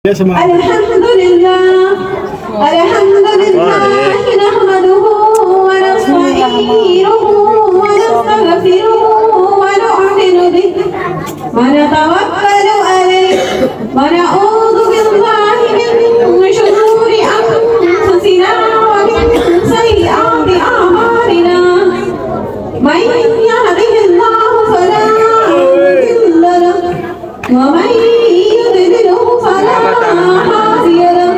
अल्हम्दुलिल्लाह नहमदुहु व नस्तईनुहु व नस्तगफिरुहु व नु'मिनु बिही व नतवक्कलु अलैहि व नऊज़ु बिल्लाहि मिन शुरूरि अंफुसिना व मिन सय्यिआति अअमालिना मन यहदिहिल्लाहु फला मुदिल्ल लहु व मन युद्लिलहु फला हादिय लहु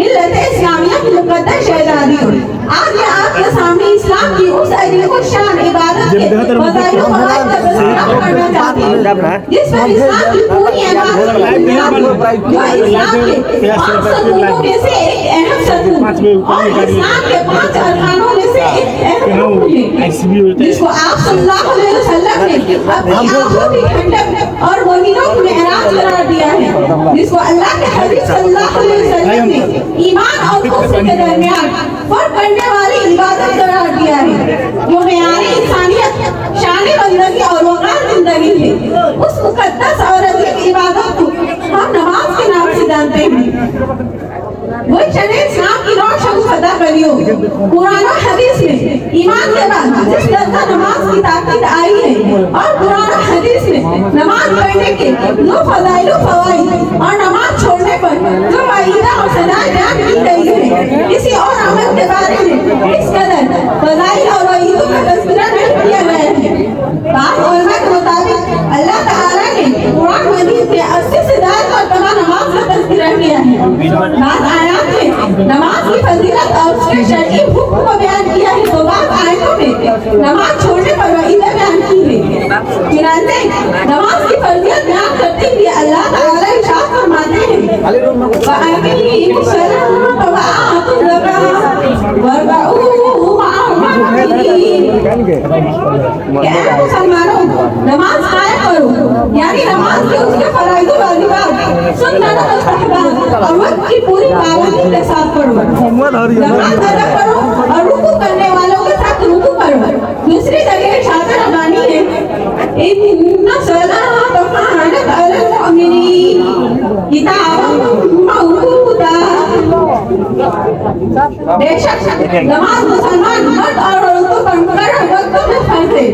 मिल्लत इस्लामिया की मुकद्दस शहजादियों, आज मैं आपके सामने इस्लाम की उस अजीब शान इबादत के फज़ाइल व फ़वाइद का तज़किरा करना चाहती हूँ, जिस पर इस्लाम की पूरी इबादत जो इस्लाम के 5 सतूनों में से एक अहम सतून और इस्लाम के 5 अरकानों में से एक अहम रुकन है, जिसको आप सल्लल्लाहु अलैहि वसल्लम ने अपनी आंखों की ठंडक और मोमिनों की मेहराज करार दिया है, जिसको अल्लाह के हबीब सल्लल्लाहु अलैहि वसल्लम ने ईमान और कुफ्र के दरमियान फर्क करने वाली इबादत करार दिया है, जो मेयार इंसानियत, शान बंदगी और वक़ार जिंदगी है। उस मुक़द्दस और अजीब इबादत को हम नमाज के नाम से जानते हैं। वही चले इस्लाम की रोशन अदा करियो। कुरान और हदीस में ईमान के बाद जिस दर्जा नमाज की ताकीद आई है और कुरान और हदीस में नमाज पढ़ने के जो फज़ाइल व फ़वाइद और नमाज छोड़ने पर जो वाइदा और सजाएं बयान की गई है, किसी और अमल के बारे में इस कदर फज़ाइल और वाइदों का तज़किरा नहीं किया गया है। बात उलमा के मुताबिक अल्लाह ताला ने कुरान मजीद में 80 से ज़्यादा मरतबा नमाज का तज़किरा किया है। बात आयत में नमाज की फजीलत और उसके शरई हुक्म को बयान किया है, तो बात आयतों में नमाज छोड़ने पर वईद बयान की है। चुनांचे नमाज की फजीलत बयान करते हुए अल्लाह ताला इरशाद फरमाते हैं, वअक़ीमुस सलात व आतुज़ ज़कात वरकऊ मुसलमानों, नमाज कायम करो, यानी नमाज के उसके फराइज़ व वाजिबात, सुन्नत और मुस्तहबात और वक्त की पूरी पाबंदी के साथ पढ़ो। नमाज अदा करो और रुकू करने वालों के साथ रुकू करो। दूसरी जगह इरशाद रब्बानी है, इन्ना सलात कानत अलल मुमिनीन किताबन मौक़ूता। बेशक नमाज मुसलमान मर्द और औरतों पर मुकर्रर वक्तों में फर्ज है।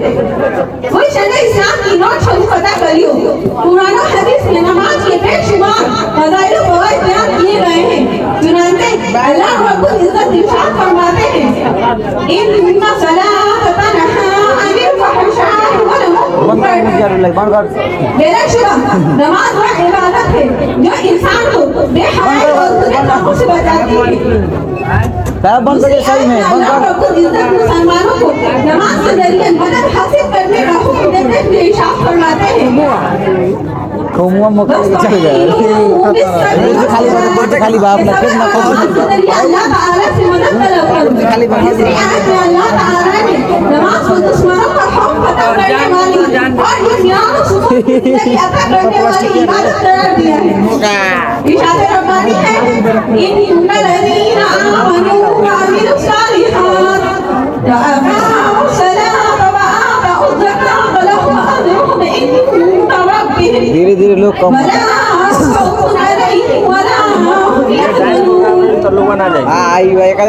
वही शरअ इस्लाम की नोट शरीफ अदा करियो। कुरान और हदीस में नमाज के बेशुमार फज़ाइल व फ़वाइद बयान किए गए हैं। चुनांचे अल्लाह रब्बुल इज्जत इरशाद फरमाते हैं, इन्ना सलात तनहा अनिल फ़हशाइ वल मुनकर। बेशुबा नमाज वह इबादत है जो इंसान को बेहयाई और बुरे कामों से बचाती है। बंद करिए, सही में बंद कर। मुसलमानों को नमाज के जरिए मदद हासिल करने का हुक्म देते हुए इरशाद फरमाते हैं, खाली बाप ना फिर ना अल्लाह ताला से मदद तलब करो। दूसरी आयत में अल्लाह ताला ने नमाज को दुश्मनों का खौफ खत्म करने वाली और दुनियाओं को सुकून अता करने वाली इबादत करार दिया है। इरशाद रब्बानी है, इन्नल लज़ीना आमनू व अमिलुस सालिहात व अक़ामुस सलाता व आताउज़ ज़काता लहुम अजरुहुम इंद रब्बिहिम। धीरे धीरे लोग कम आई भाई का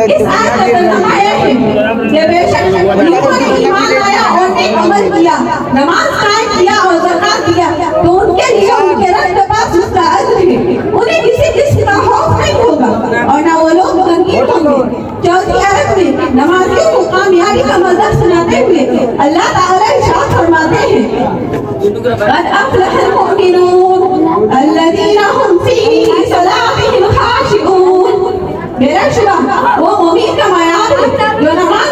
नमाज कायम किया और ज़कात दिया तो उनके लिए उनके रब के पास उसका अज्र है, उन्हें किसी किस्म का खौफ नहीं होगा और ना वो लोग गमगीन होंगे। चौथी आयत में नमाजियों को कामयाबी का मज़ाक सुनाते हुए अल्लाह ताला इरशाद फरमाते हैं, पैदाइशुदा वो मोमिन का मयार है जो नमाज